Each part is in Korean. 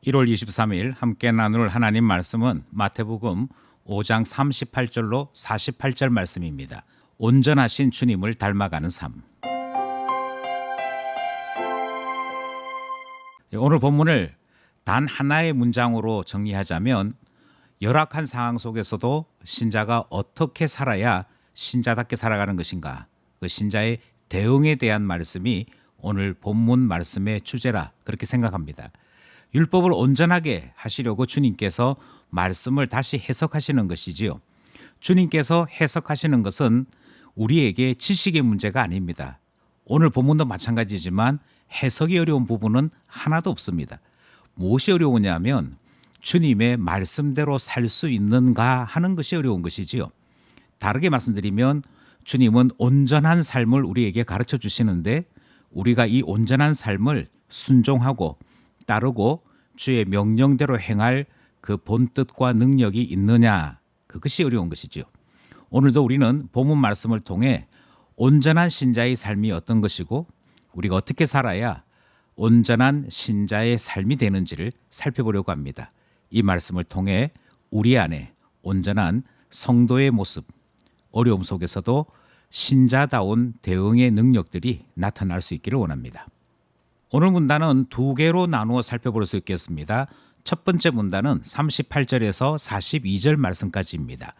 1월 23일 함께 나눌 하나님 말씀은 마태복음 5장 38절로 48절 말씀입니다. 온전하신 주님을 닮아가는 삶. 오늘 본문을 단 하나의 문장으로 정리하자면 열악한 상황 속에서도 신자가 어떻게 살아야 신자답게 살아가는 것인가, 그 신자의 대응에 대한 말씀이 오늘 본문 말씀의 주제라 그렇게 생각합니다. 율법을 온전하게 하시려고 주님께서 말씀을 다시 해석하시는 것이지요. 주님께서 해석하시는 것은 우리에게 지식의 문제가 아닙니다. 오늘 본문도 마찬가지지만 해석이 어려운 부분은 하나도 없습니다. 무엇이 어려우냐면 주님의 말씀대로 살 수 있는가 하는 것이 어려운 것이지요. 다르게 말씀드리면 주님은 온전한 삶을 우리에게 가르쳐 주시는데 우리가 이 온전한 삶을 순종하고 따르고 주의 명령대로 행할 그 본뜻과 능력이 있느냐, 그것이 어려운 것이지요. 오늘도 우리는 본문 말씀을 통해 온전한 신자의 삶이 어떤 것이고 우리가 어떻게 살아야 온전한 신자의 삶이 되는지를 살펴보려고 합니다. 이 말씀을 통해 우리 안에 온전한 성도의 모습, 어려움 속에서도 신자다운 대응의 능력들이 나타날 수 있기를 원합니다. 오늘 문단은 두 개로 나누어 살펴볼 수 있겠습니다. 첫 번째 문단은 38절에서 42절 말씀까지입니다.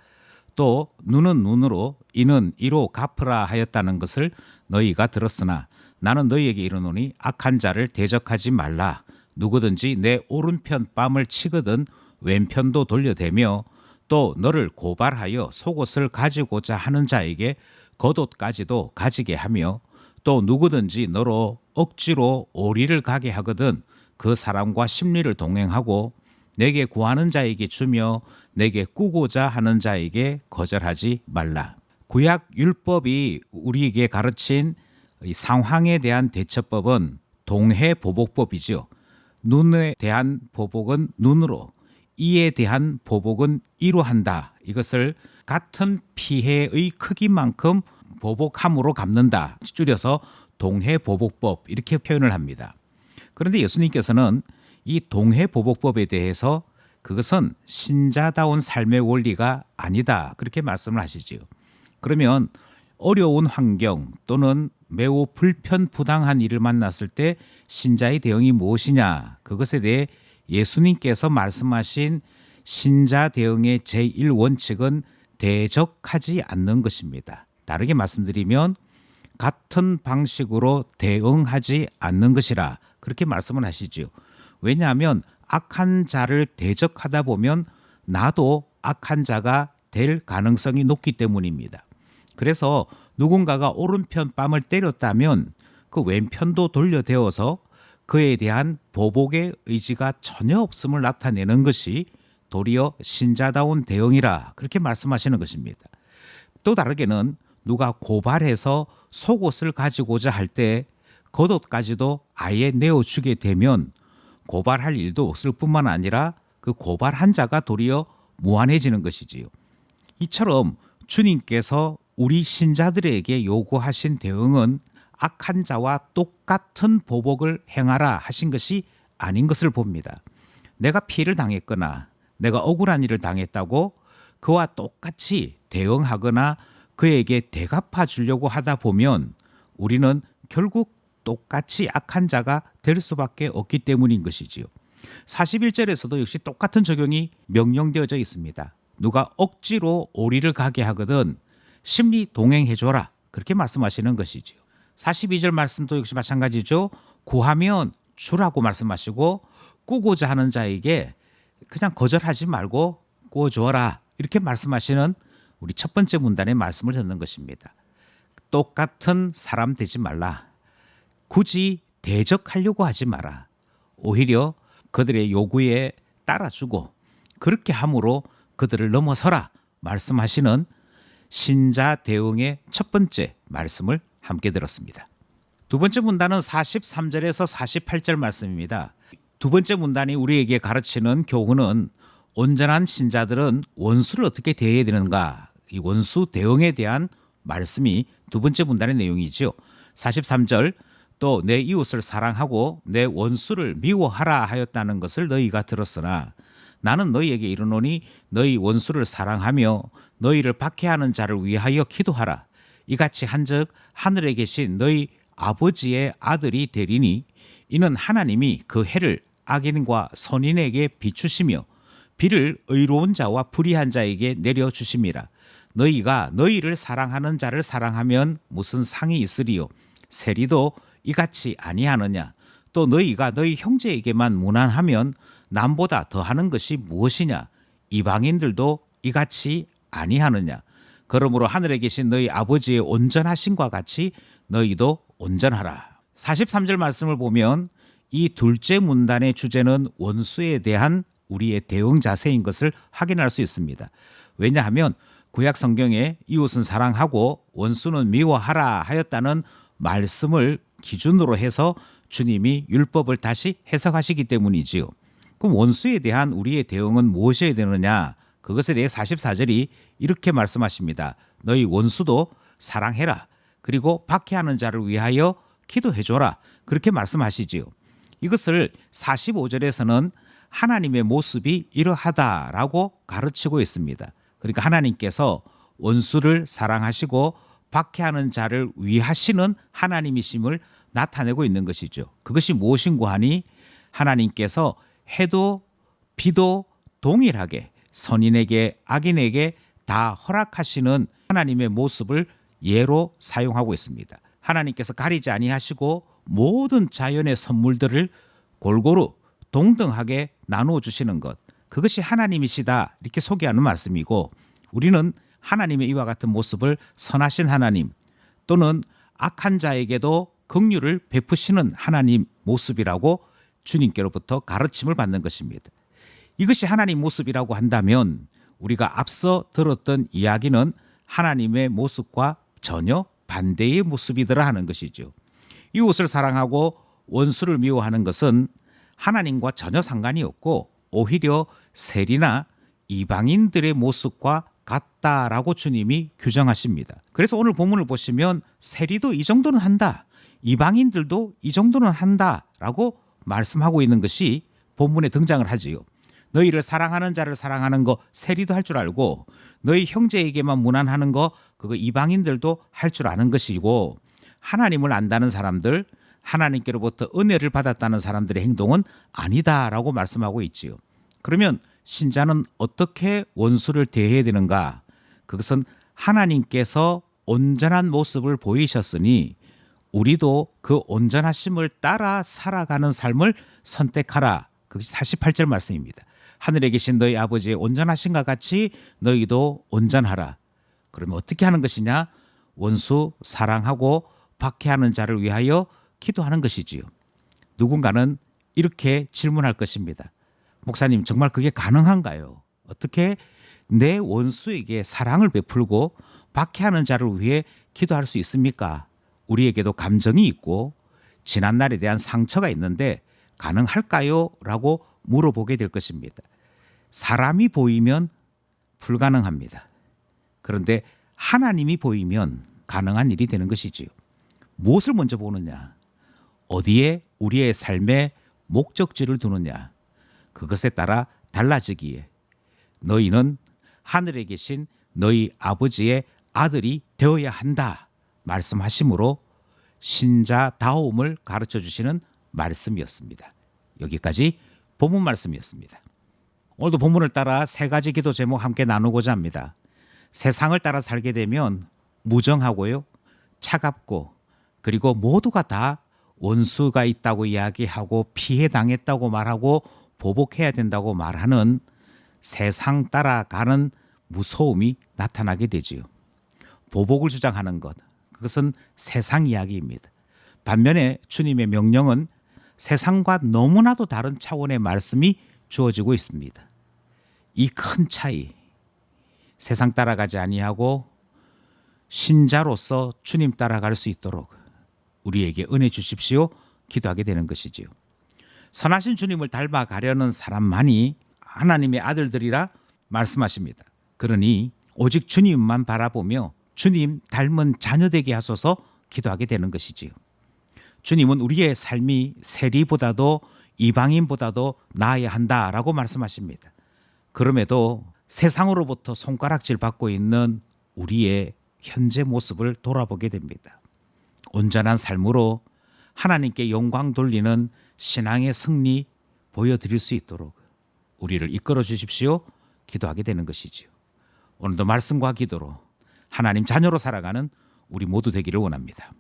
또 눈은 눈으로 이는 이로 갚으라 하였다는 것을 너희가 들었으나 나는 너희에게 이르노니 악한 자를 대적하지 말라. 누구든지 내 오른편 뺨을 치거든 왼편도 돌려대며 또 너를 고발하여 속옷을 가지고자 하는 자에게 겉옷까지도 가지게 하며 또 누구든지 너로 억지로 오리를 가게 하거든 그 사람과 심리를 동행하고 내게 구하는 자에게 주며 내게 꾸고자 하는 자에게 거절하지 말라. 구약 율법이 우리에게 가르친 이 상황에 대한 대처법은 동해보복법이죠. 눈에 대한 보복은 눈으로, 이에 대한 보복은 이로 한다. 이것을 같은 피해의 크기만큼 보복함으로 갚는다. 줄여서 동해보복법 이렇게 표현을 합니다. 그런데 예수님께서는 이 동해보복법에 대해서 그것은 신자다운 삶의 원리가 아니다. 그렇게 말씀을 하시지요. 그러면 어려운 환경 또는 매우 불편부당한 일을 만났을 때 신자의 대응이 무엇이냐, 그것에 대해 예수님께서 말씀하신 신자 대응의 제1원칙은 대적하지 않는 것입니다. 다르게 말씀드리면 같은 방식으로 대응하지 않는 것이라 그렇게 말씀을 하시지요. 왜냐하면 악한 자를 대적하다 보면 나도 악한 자가 될 가능성이 높기 때문입니다. 그래서 누군가가 오른편 뺨을 때렸다면 그 왼편도 돌려대어서 그에 대한 보복의 의지가 전혀 없음을 나타내는 것이 도리어 신자다운 대응이라 그렇게 말씀하시는 것입니다. 또 다르게는 누가 고발해서 속옷을 가지고자 할 때 겉옷까지도 아예 내어주게 되면 고발할 일도 없을 뿐만 아니라 그 고발한 자가 도리어 무한해지는 것이지요. 이처럼 주님께서 우리 신자들에게 요구하신 대응은 악한 자와 똑같은 보복을 행하라 하신 것이 아닌 것을 봅니다. 내가 피해를 당했거나 내가 억울한 일을 당했다고 그와 똑같이 대응하거나 그에게 대갚아 주려고 하다 보면 우리는 결국 똑같이 악한 자가 될 수밖에 없기 때문인 것이지요. 41절에서도 역시 똑같은 적용이 명령되어져 있습니다. 누가 억지로 오리를 가게 하거든 심리 동행해줘라 그렇게 말씀하시는 것이지요. 42절 말씀도 역시 마찬가지죠. 구하면 주라고 말씀하시고 꾸고자 하는 자에게 그냥 거절하지 말고 꾸어주어라 이렇게 말씀하시는 우리 첫 번째 문단의 말씀을 듣는 것입니다. 똑같은 사람 되지 말라. 굳이 대적하려고 하지 마라. 오히려 그들의 요구에 따라주고 그렇게 함으로 그들을 넘어서라 말씀하시는 신자 대응의 첫 번째 말씀을 함께 들었습니다. 두 번째 문단은 43절에서 48절 말씀입니다. 두 번째 문단이 우리에게 가르치는 교훈은 온전한 신자들은 원수를 어떻게 대해야 되는가, 이 원수 대응에 대한 말씀이 두 번째 문단의 내용이죠. 43절 또 내 이웃을 사랑하고 내 원수를 미워하라 하였다는 것을 너희가 들었으나 나는 너희에게 이르노니 너희 원수를 사랑하며 너희를 박해하는 자를 위하여 기도하라. 이같이 한즉 하늘에 계신 너희 아버지의 아들이 되리니 이는 하나님이 그 해를 악인과 선인에게 비추시며 비를 의로운 자와 불의한 자에게 내려주심이라. 너희가 너희를 사랑하는 자를 사랑하면 무슨 상이 있으리요? 세리도 이같이 아니하느냐? 또 너희가 너희 형제에게만 무난하면 남보다 더하는 것이 무엇이냐? 이방인들도 이같이 아니하느냐? 그러므로 하늘에 계신 너희 아버지의 온전하심과 같이 너희도 온전하라. 43절 말씀을 보면 이 둘째 문단의 주제는 원수에 대한 우리의 대응 자세인 것을 확인할 수 있습니다. 왜냐하면 구약 성경에 이웃은 사랑하고 원수는 미워하라 하였다는 말씀을 기준으로 해서 주님이 율법을 다시 해석하시기 때문이지요. 그럼 원수에 대한 우리의 대응은 무엇이어야 되느냐? 그것에 대해 44절이 이렇게 말씀하십니다. 너희 원수도 사랑해라. 그리고 박해하는 자를 위하여 기도해줘라. 그렇게 말씀하시지요. 이것을 45절에서는 하나님의 모습이 이러하다라고 가르치고 있습니다. 그러니까 하나님께서 원수를 사랑하시고 박해하는 자를 위하시는 하나님이심을 나타내고 있는 것이죠. 그것이 무엇인고 하니 하나님께서 해도 비도 동일하게 선인에게 악인에게 다 허락하시는 하나님의 모습을 예로 사용하고 있습니다. 하나님께서 가리지 아니하시고 모든 자연의 선물들을 골고루 동등하게 나누어 주시는 것, 그것이 하나님이시다 이렇게 소개하는 말씀이고, 우리는 하나님의 이와 같은 모습을 선하신 하나님 또는 악한 자에게도 긍휼을 베푸시는 하나님 모습이라고 주님께로부터 가르침을 받는 것입니다. 이것이 하나님 모습이라고 한다면 우리가 앞서 들었던 이야기는 하나님의 모습과 전혀 반대의 모습이더라 하는 것이죠. 이웃을 사랑하고 원수를 미워하는 것은 하나님과 전혀 상관이 없고 오히려 세리나 이방인들의 모습과 같다라고 주님이 규정하십니다. 그래서 오늘 본문을 보시면 세리도 이 정도는 한다, 이방인들도 이 정도는 한다라고 말씀하고 있는 것이 본문에 등장을 하지요. 너희를 사랑하는 자를 사랑하는 거 세리도 할 줄 알고, 너희 형제에게만 무난하는 거 그거 이방인들도 할 줄 아는 것이고, 하나님을 안다는 사람들, 하나님께로부터 은혜를 받았다는 사람들의 행동은 아니다라고 말씀하고 있지요. 그러면 신자는 어떻게 원수를 대해야 되는가? 그것은 하나님께서 온전한 모습을 보이셨으니 우리도 그 온전하심을 따라 살아가는 삶을 선택하라. 그것이 48절 말씀입니다. 하늘에 계신 너희 아버지의 온전하심과 같이 너희도 온전하라. 그러면 어떻게 하는 것이냐? 원수 사랑하고 박해하는 자를 위하여 기도하는 것이지요. 누군가는 이렇게 질문할 것입니다. 목사님, 정말 그게 가능한가요? 어떻게 내 원수에게 사랑을 베풀고 박해하는 자를 위해 기도할 수 있습니까? 우리에게도 감정이 있고 지난날에 대한 상처가 있는데 가능할까요? 라고 물어보게 될 것입니다. 사람이 보이면 불가능합니다. 그런데 하나님이 보이면 가능한 일이 되는 것이지요. 무엇을 먼저 보느냐? 어디에 우리의 삶의 목적지를 두느냐? 그것에 따라 달라지기에 너희는 하늘에 계신 너희 아버지의 아들이 되어야 한다 말씀하심으로 신자다움을 가르쳐 주시는 말씀이었습니다. 여기까지 본문 말씀이었습니다. 오늘도 본문을 따라 세 가지 기도 제목 함께 나누고자 합니다. 세상을 따라 살게 되면 무정하고요, 차갑고, 그리고 모두가 다 원수가 있다고 이야기하고 피해 당했다고 말하고 보복해야 된다고 말하는 세상 따라가는 무서움이 나타나게 되지요. 보복을 주장하는 것, 그것은 세상 이야기입니다. 반면에 주님의 명령은 세상과 너무나도 다른 차원의 말씀이 주어지고 있습니다. 이 큰 차이, 세상 따라가지 아니하고 신자로서 주님 따라갈 수 있도록 우리에게 은혜 주십시오 기도하게 되는 것이지요. 선하신 주님을 닮아가려는 사람만이 하나님의 아들들이라 말씀하십니다. 그러니 오직 주님만 바라보며 주님 닮은 자녀 되게 하소서 기도하게 되는 것이지요. 주님은 우리의 삶이 세리보다도 이방인보다도 나아야 한다라고 말씀하십니다. 그럼에도 세상으로부터 손가락질 받고 있는 우리의 현재 모습을 돌아보게 됩니다. 온전한 삶으로 하나님께 영광 돌리는 신앙의 승리 보여드릴 수 있도록 우리를 이끌어 주십시오. 기도하게 되는 것이지요. 오늘도 말씀과 기도로 하나님 자녀로 살아가는 우리 모두 되기를 원합니다.